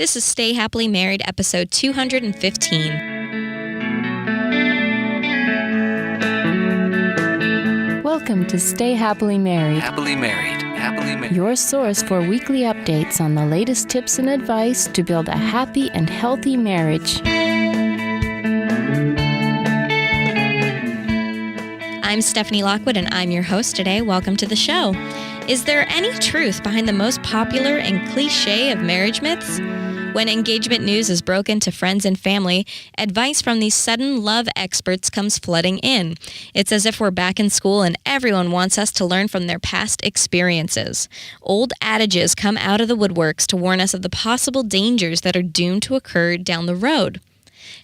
This is Stay Happily Married, episode 215. Welcome to Stay Happily Married. Happily married. Happily married. Your source for weekly updates on the latest tips and advice to build a happy and healthy marriage. I'm Stephanie Lockwood, and I'm your host today. Welcome to the show. Is there any truth behind the most popular and cliché of marriage myths? When engagement news is broken to friends and family, advice from these sudden love experts comes flooding in. It's as if we're back in school and everyone wants us to learn from their past experiences. Old adages come out of the woodworks to warn us of the possible dangers that are doomed to occur down the road.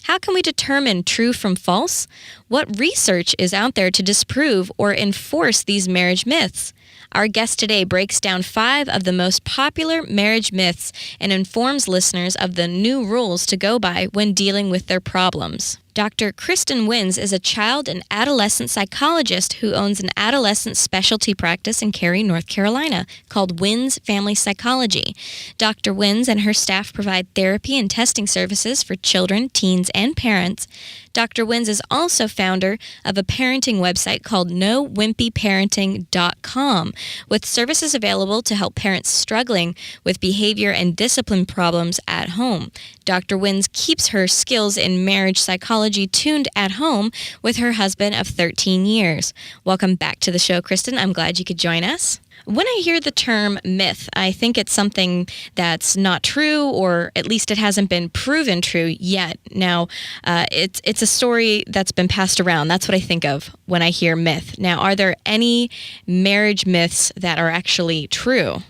How can we determine true from false? What research is out there to disprove or enforce these marriage myths? Our guest today breaks down 5 of the most popular marriage myths and informs listeners of the new rules to go by when dealing with their problems. Dr. Kristen Wynns is a child and adolescent psychologist who owns an adolescent specialty practice in Cary, North Carolina, called Wynns Family Psychology. Dr. Wynns and her staff provide therapy and testing services for children, teens, and parents. Dr. Wynns is also founder of a parenting website called nowimpyparenting.com, with services available to help parents struggling with behavior and discipline problems at home. Dr. Wynns keeps her skills in marriage psychology tuned at home with her husband of 13 years. Welcome back to the show, Kristen. I'm glad you could join us. When I hear the term myth, I think it's something that's not true, or at least it hasn't been proven true yet. Now, it's a story that's been passed around. That's what I think of when I hear myth. Now, are there any marriage myths that are actually true?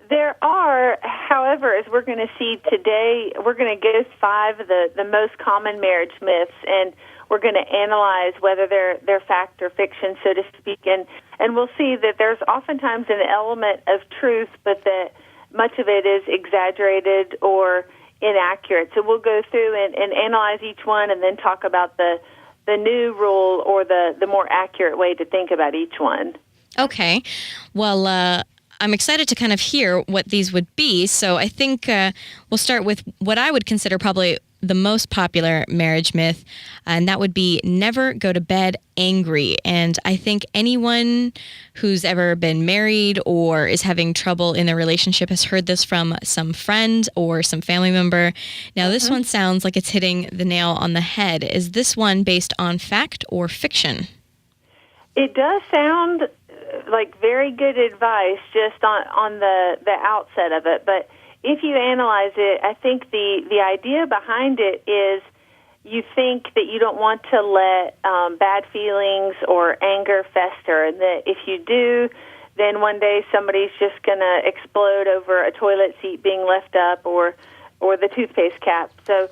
There are, however, as we're going to see today, we're going to go 5 of the most common marriage myths, and we're going to analyze whether they're fact or fiction, so to speak, and we'll see that there's oftentimes an element of truth, but that much of it is exaggerated or inaccurate. So we'll go through and analyze each one and then talk about the new rule or the more accurate way to think about each one. Okay. Well, I'm excited to kind of hear what these would be. So I think we'll start with what I would consider probably the most popular marriage myth, and that would be never go to bed angry. And I think anyone who's ever been married or is having trouble in their relationship has heard this from some friend or some family member. Now, this one sounds like it's hitting the nail on the head. Is this one based on fact or fiction? It does sound like very good advice just on the outset of it, but if you analyze it, I think the idea behind it is you think that you don't want to let bad feelings or anger fester, and that if you do, then one day somebody's just going to explode over a toilet seat being left up or the toothpaste cap. So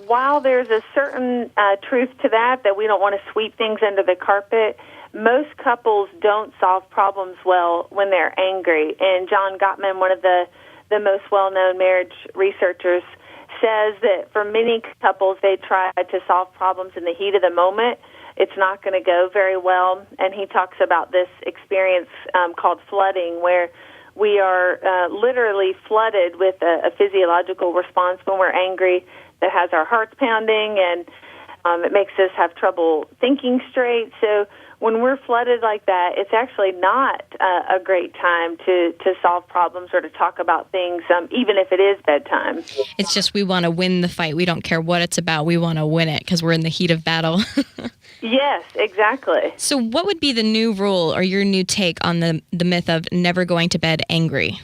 while there's a certain truth to that we don't want to sweep things under the carpet, most couples don't solve problems well when they're angry. And John Gottman, one of the most well-known marriage researchers, says that for many couples, they try to solve problems in the heat of the moment. It's not going to go very well. And he talks about this experience called flooding, where we are literally flooded with a physiological response when we're angry that has our hearts pounding, and it makes us have trouble thinking straight. So when we're flooded like that, it's actually not a great time to solve problems or to talk about things, even if it is bedtime. It's just we want to win the fight. We don't care what it's about. We want to win it because we're in the heat of battle. Yes, exactly. So what would be the new rule or your new take on the myth of never going to bed angry?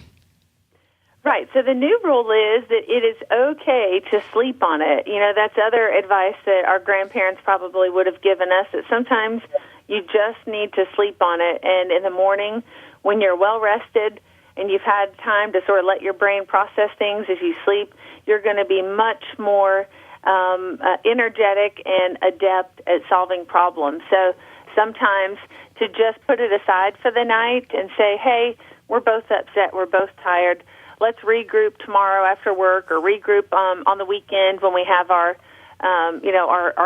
Right. So the new rule is that it is okay to sleep on it. You know, that's other advice that our grandparents probably would have given us, that sometimes you just need to sleep on it. And in the morning, when you're well rested and you've had time to sort of let your brain process things as you sleep, you're going to be much more energetic and adept at solving problems. So sometimes to just put it aside for the night and say, hey, we're both upset, we're both tired, let's regroup tomorrow after work, or regroup on the weekend when we have our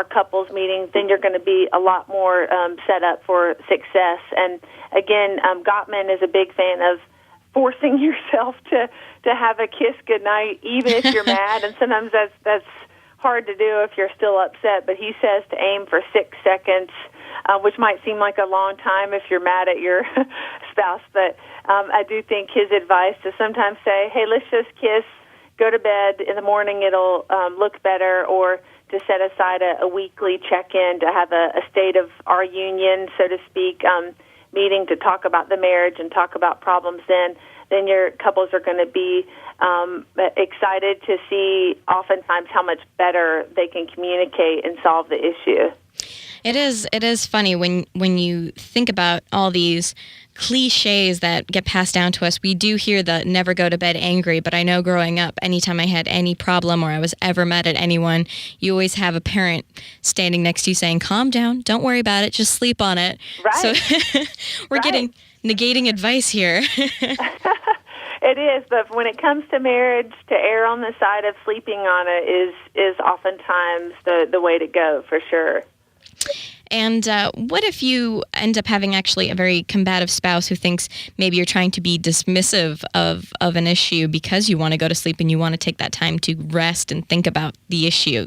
couples meetings, then you're going to be a lot more set up for success. And again, Gottman is a big fan of forcing yourself to have a kiss goodnight, even if you're mad. And sometimes that's hard to do if you're still upset. But he says to aim for 6 seconds, which might seem like a long time if you're mad at your spouse. But I do think his advice to sometimes say, hey, let's just kiss, go to bed. In the morning it'll look better, or to set aside a weekly check-in to have a state of our union, so to speak, meeting to talk about the marriage and talk about problems then your couples are going to be excited to see oftentimes how much better they can communicate and solve the issue. It is funny when you think about all these cliches that get passed down to us. We do hear the never go to bed angry, but I know growing up, anytime I had any problem or I was ever mad at anyone, you always have a parent standing next to you saying, calm down, don't worry about it, just sleep on it. Right. So we're getting negating advice here. It is, but when it comes to marriage, to err on the side of sleeping on it is oftentimes the way to go, for sure. And what if you end up having actually a very combative spouse who thinks maybe you're trying to be dismissive of an issue because you want to go to sleep and you want to take that time to rest and think about the issue?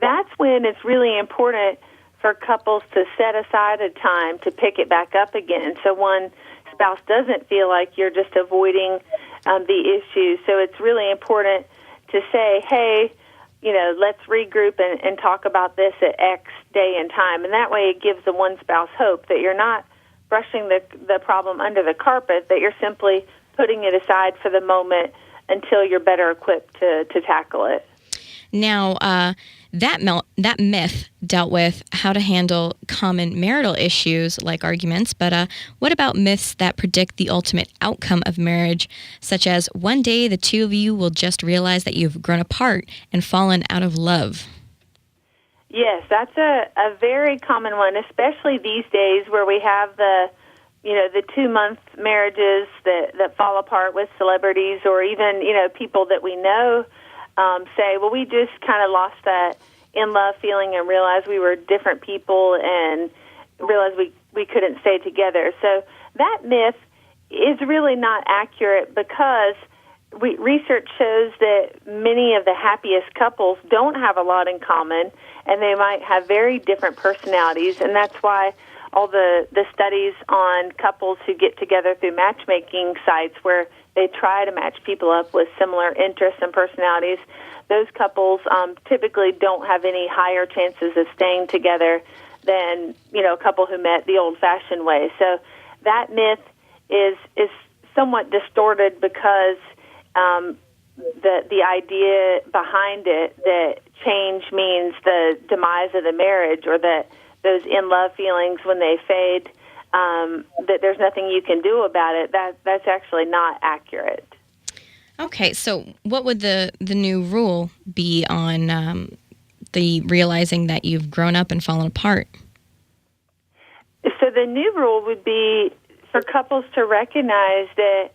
That's when it's really important for couples to set aside a time to pick it back up again. So one spouse doesn't feel like you're just avoiding the issue. So it's really important to say, hey, let's regroup and talk about this at X day and time. And that way it gives the one spouse hope that you're not brushing the problem under the carpet, that you're simply putting it aside for the moment until you're better equipped to tackle it. Now, that myth dealt with how to handle common marital issues like arguments, but what about myths that predict the ultimate outcome of marriage, such as one day the two of you will just realize that you've grown apart and fallen out of love? Yes, that's a very common one, especially these days where we have the 2-month marriages that fall apart with celebrities, or even, people that we know say, well, we just kind of lost that in-love feeling and realized we were different people and realized we couldn't stay together. So that myth is really not accurate, because research shows that many of the happiest couples don't have a lot in common, and they might have very different personalities, and that's why all the studies on couples who get together through matchmaking sites where they try to match people up with similar interests and personalities, those couples typically don't have any higher chances of staying together than, a couple who met the old-fashioned way. So that myth is somewhat distorted, because the idea behind it that change means the demise of the marriage, or that those in-love feelings, when they fade, that there's nothing you can do about it, that's actually not accurate. Okay, so what would the new rule be on the realizing that you've grown up and fallen apart? So the new rule would be for couples to recognize that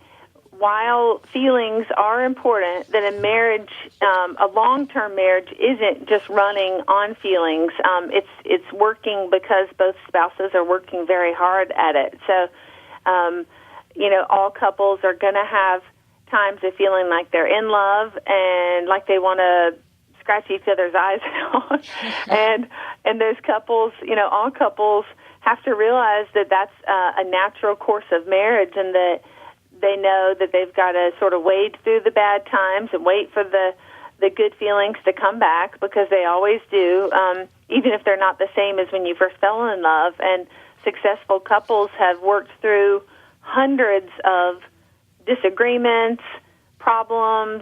while feelings are important, that a marriage, a long-term marriage, isn't just running on feelings. It's working because both spouses are working very hard at it. So, all couples are going to have times of feeling like they're in love and like they want to scratch each other's eyes out. and those couples, all couples have to realize that that's a natural course of marriage, and that they know that they've got to sort of wade through the bad times and wait for the good feelings to come back, because they always do, even if they're not the same as when you first fell in love. And successful couples have worked through hundreds of disagreements, problems,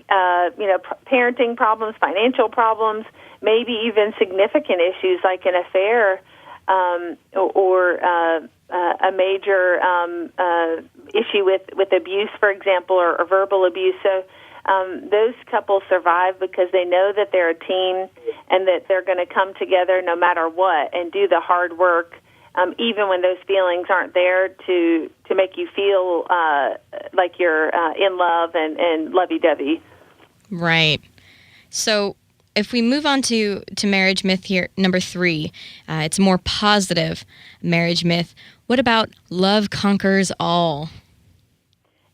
parenting problems, financial problems, maybe even significant issues like an affair or a major issue with abuse, for example, or verbal abuse. So those couples survive because they know that they're a team and that they're going to come together no matter what and do the hard work, even when those feelings aren't there to make you feel like you're in love and lovey-dovey. Right. So if we move on to marriage myth here, number 3, it's a more positive marriage myth. What about love conquers all?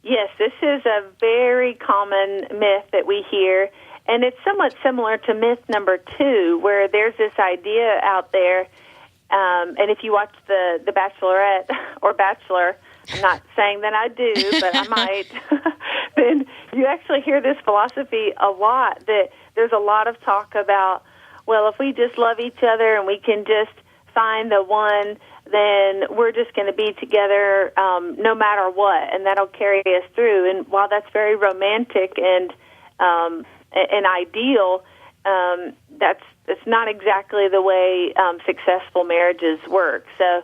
Yes, this is a very common myth that we hear, and it's somewhat similar to myth number 2, where there's this idea out there, and if you watch the Bachelorette or Bachelor, I'm not saying that I do, but I might, then you actually hear this philosophy a lot, that there's a lot of talk about, well, if we just love each other and we can just find the one, then we're just going to be together no matter what, and that'll carry us through. And while that's very romantic and ideal, that's not exactly the way successful marriages work. So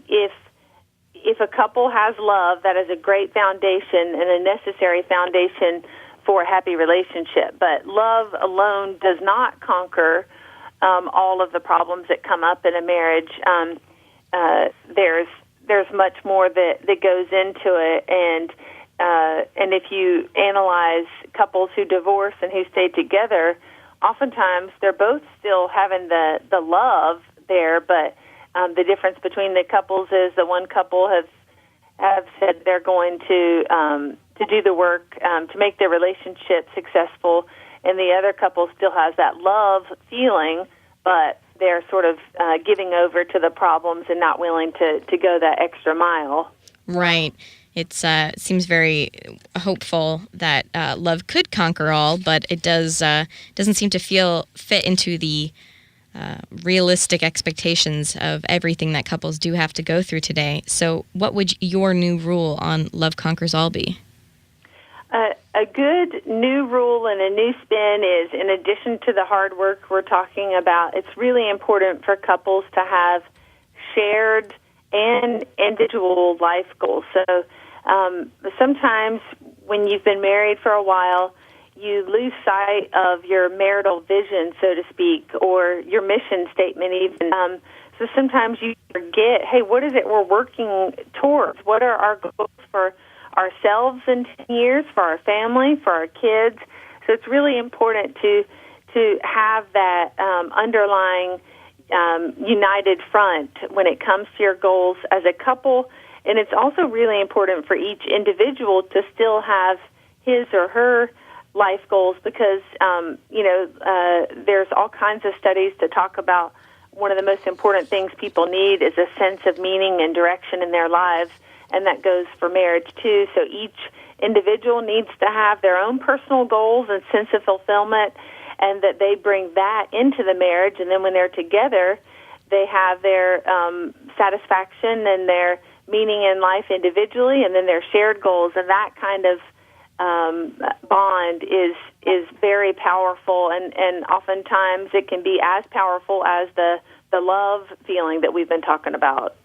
if a couple has love, that is a great foundation and a necessary foundation for a happy relationship. But love alone does not conquer all of the problems that come up in a marriage. There's much more that goes into it, and if you analyze couples who divorce and who stay together, oftentimes they're both still having the love there, but the difference between the couples is the one couple have said they're going to do the work to make their relationship successful, and the other couple still has that love feeling, but they're sort of giving over to the problems and not willing to go that extra mile. Right. It seems very hopeful that love could conquer all, but it doesn't seem to fit into the realistic expectations of everything that couples do have to go through today. So what would your new rule on love conquers all be? A good new rule and a new spin is, in addition to the hard work we're talking about, it's really important for couples to have shared and individual life goals. So sometimes when you've been married for a while, you lose sight of your marital vision, so to speak, or your mission statement even. So sometimes you forget, hey, what is it we're working towards? What are our goals for ourselves in 10 years, for our family, for our kids? So it's really important to have that underlying united front when it comes to your goals as a couple. And it's also really important for each individual to still have his or her life goals, because there's all kinds of studies to talk about one of the most important things people need is a sense of meaning and direction in their lives, and that goes for marriage too. So each individual needs to have their own personal goals and sense of fulfillment, and that they bring that into the marriage, and then when they're together, they have their satisfaction and their meaning in life individually, and then their shared goals, and that kind of bond is very powerful, and oftentimes it can be as powerful as the love feeling that we've been talking about.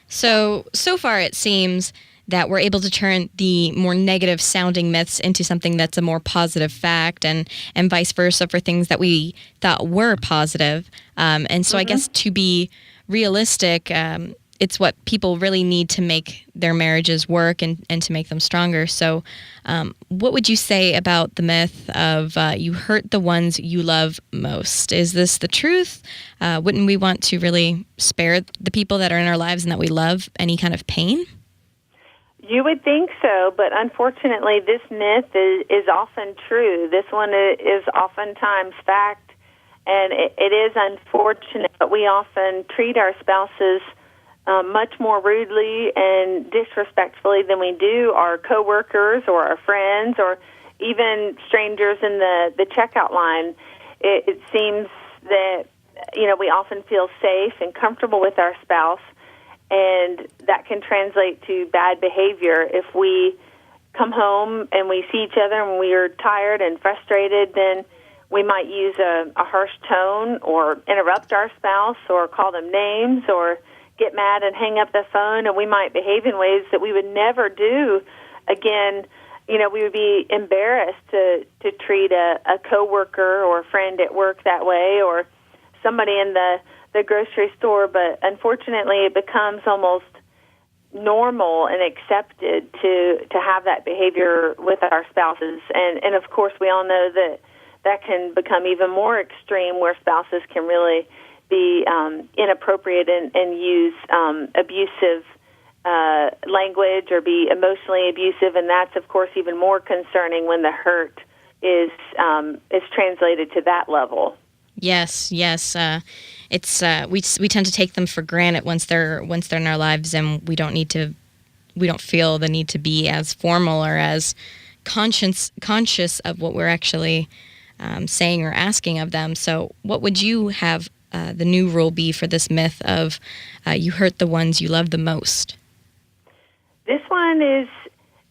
So far it seems that we're able to turn the more negative sounding myths into something that's a more positive fact, and vice versa for things that we thought were positive. And so I guess to be realistic, it's what people really need to make their marriages work and to make them stronger. So what would you say about the myth of you hurt the ones you love most? Is this the truth? Wouldn't we want to really spare the people that are in our lives and that we love any kind of pain? You would think so, but unfortunately this myth is often true. This one is oftentimes fact, and it is unfortunate, but we often treat our spouses much more rudely and disrespectfully than we do our coworkers or our friends or even strangers in the checkout line. It seems that we often feel safe and comfortable with our spouse, and that can translate to bad behavior. If we come home and we see each other and we are tired and frustrated, then we might use a harsh tone or interrupt our spouse or call them names or get mad and hang up the phone, and we might behave in ways that we would never do again. We would be embarrassed to treat a coworker or a friend at work that way, or somebody in the grocery store, but unfortunately it becomes almost normal and accepted to have that behavior with our spouses. And of course we all know that can become even more extreme, where spouses can really be inappropriate and use abusive language or be emotionally abusive, and that's, of course, even more concerning when the hurt is translated to that level. Yes. It's we tend to take them for granted once they're in our lives, and we don't feel the need to be as formal or as conscious of what we're actually saying or asking of them. So, what would you have the new rule be for this myth of you hurt the ones you love the most? This one is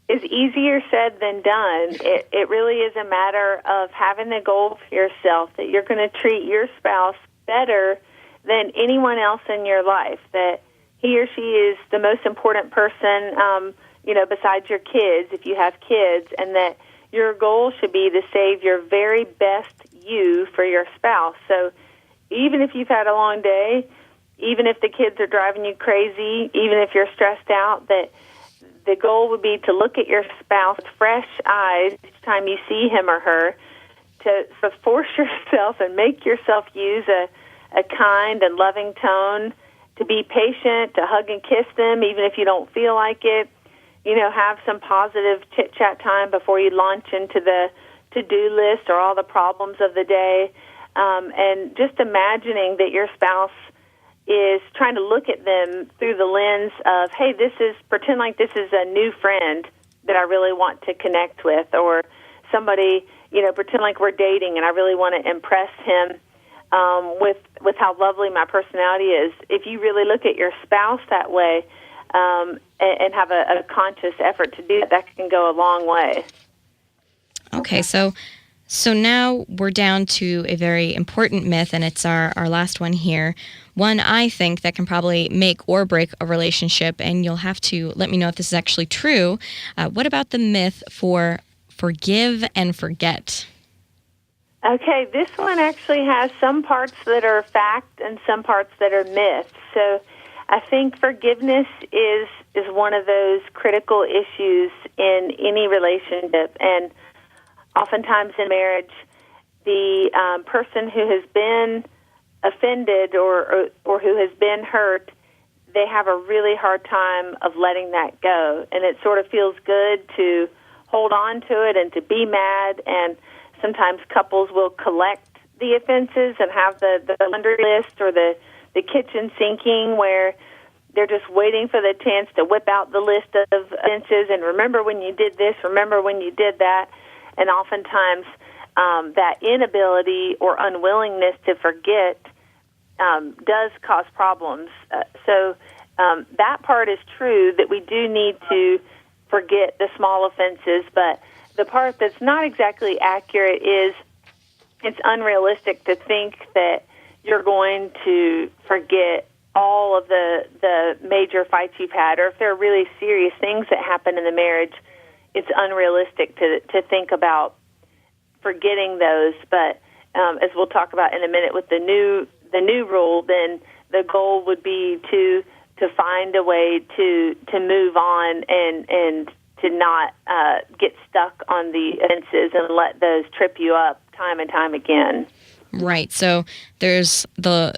easier said than done. It really is a matter of having the goal for yourself that you're going to treat your spouse better than anyone else in your life, that he or she is the most important person, besides your kids, if you have kids, and that your goal should be to save your very best you for your spouse. So even if you've had a long day, even if the kids are driving you crazy, even if you're stressed out, that the goal would be to look at your spouse with fresh eyes each time you see him or her, to force yourself and make yourself use a kind and loving tone, to be patient, to hug and kiss them even if you don't feel like it, have some positive chit-chat time before you launch into the to-do list or all the problems of the day, and just imagining that your spouse is trying to look at them through the lens of, hey, pretend like this is a new friend that I really want to connect with, or somebody, pretend like we're dating and I really want to impress him with how lovely my personality is. If you really look at your spouse that way and have a conscious effort to do that can go a long way. Okay, so now we're down to a very important myth, and it's our last one here. One I think that can probably make or break a relationship, and you'll have to let me know if this is actually true. What about the myth for forgive and forget? Okay, this one actually has some parts that are fact and some parts that are myth. So I think forgiveness is one of those critical issues in any relationship, and oftentimes in marriage, the person who has been offended or who has been hurt, they have a really hard time of letting that go. And it sort of feels good to hold on to it and to be mad. And sometimes couples will collect the offenses and have the laundry list or the kitchen sinking where they're just waiting for the chance to whip out the list of offenses and remember when you did this, remember when you did that. And oftentimes that inability or unwillingness to forget does cause problems. So that part is true, that we do need to forget the small offenses, but the part that's not exactly accurate is it's unrealistic to think that you're going to forget all of the major fights you've had, or if there are really serious things that happen in the marriage, it's unrealistic to think about forgetting those. But as we'll talk about in a minute with the new rule, then the goal would be to find a way to move on and to not get stuck on the offenses and let those trip you up time and time again. Right. So there's the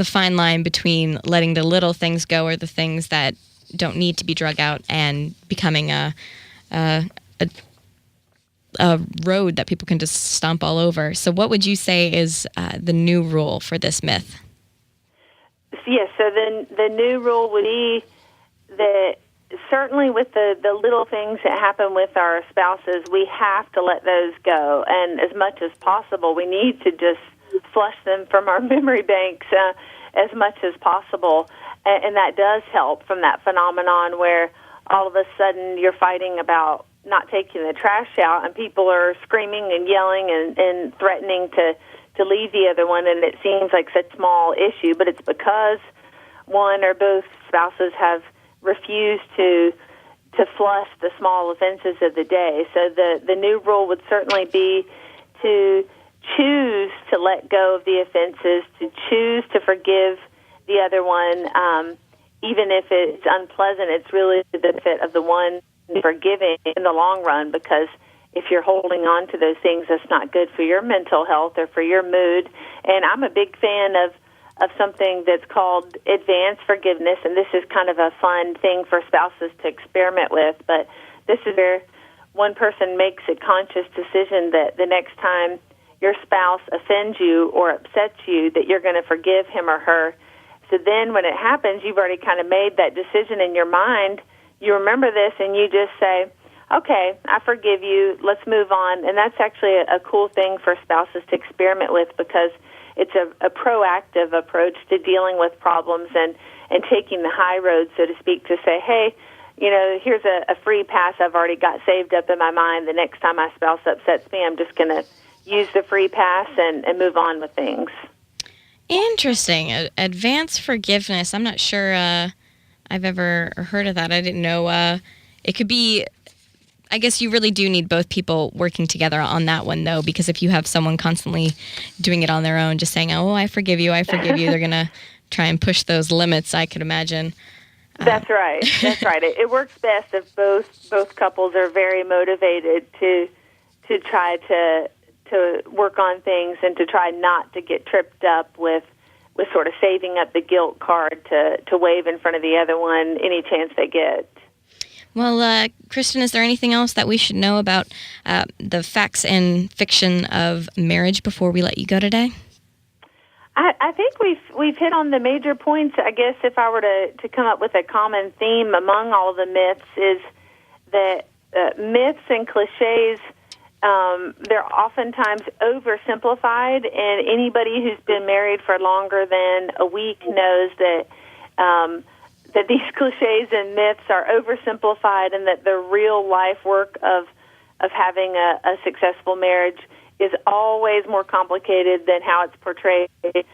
fine line between letting the little things go or the things that don't need to be drug out and becoming a road that people can just stomp all over. So what would you say is the new rule for this myth? Yes, so the new rule would be that certainly with the little things that happen with our spouses, we have to let those go. And as much as possible, we need to just flush them from our memory banks as much as possible. And that does help from that phenomenon where all of a sudden you're fighting about not taking the trash out and people are screaming and yelling and threatening to leave the other one, and it seems like such a small issue, but it's because one or both spouses have refused to flush the small offenses of the day. So the new rule would certainly be to choose to let go of the offenses, to choose to forgive the other one, even if it's unpleasant. It's really the benefit of the one forgiving in the long run, because if you're holding on to those things, that's not good for your mental health or for your mood. And I'm a big fan something that's called advanced forgiveness, and this is kind of a fun thing for spouses to experiment with, but this is where one person makes a conscious decision that the next time your spouse offends you or upsets you, that you're going to forgive him or her. So then when it happens, you've already kind of made that decision in your mind. You remember this, and you just say, okay, I forgive you, let's move on. And that's actually a cool thing for spouses to experiment with, because it's a proactive approach to dealing with problems and taking the high road, so to speak, to say, hey, here's a free pass I've already got saved up in my mind. The next time my spouse upsets me, I'm just going to use the free pass and move on with things. Interesting. Advanced forgiveness. I'm not sure I've ever heard of that. I didn't know. It could be, I guess you really do need both people working together on that one, though, because if you have someone constantly doing it on their own, just saying, oh, I forgive you, they're going to try and push those limits, I could imagine. That's right. That's right. It works best if both couples are very motivated to try to work on things and to try not to get tripped up with sort of saving up the guilt card to wave in front of the other one any chance they get. Well, Kristen, is there anything else that we should know about the facts and fiction of marriage before we let you go today? I think we've hit on the major points. I guess if I were to come up with a common theme among all the myths is that myths and cliches, they're oftentimes oversimplified, and anybody who's been married for longer than a week knows that these cliches and myths are oversimplified, and that the real life work of having a successful marriage is always more complicated than how it's portrayed. But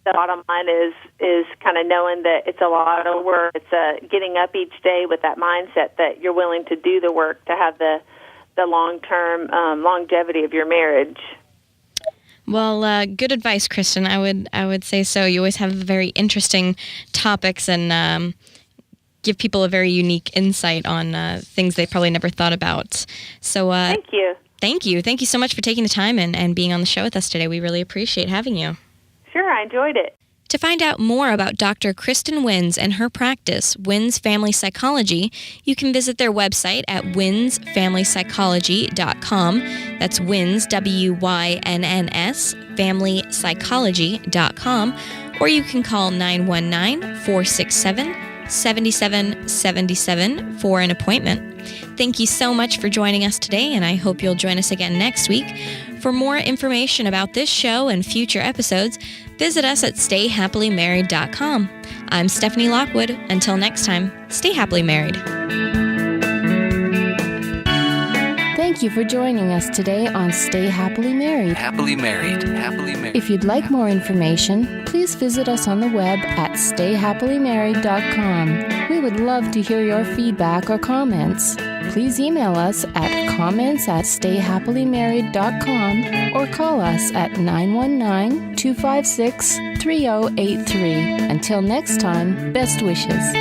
the bottom line is kind of knowing that it's a lot of work. It's getting up each day with that mindset that you're willing to do the work to have the long-term longevity of your marriage. Well, good advice, Kristen. I would say so. You always have very interesting topics and give people a very unique insight on things they probably never thought about. So thank you. Thank you. Thank you so much for taking the time and being on the show with us today. We really appreciate having you. Sure, I enjoyed it. To find out more about Dr. Kristen Wynns and her practice, Wynns Family Psychology, you can visit their website at wynnsfamilypsychology.com. That's Wynns, W-Y-N-N-S, familypsychology.com, or you can call 919-467-7777 for an appointment. Thank you so much for joining us today, and I hope you'll join us again next week. For more information about this show and future episodes, visit us at stayhappily.married.com. I'm Stephanie Lockwood. Until next time, stay happily married. Thank you for joining us today on Stay Happily Married. Happily married. Happily married. If you'd like more information, please visit us on the web at stayhappily.married.com. We would love to hear your feedback or comments. Please email us at comments@stayhappily.married.com or call us at 919-256-3083. Until next time, best wishes.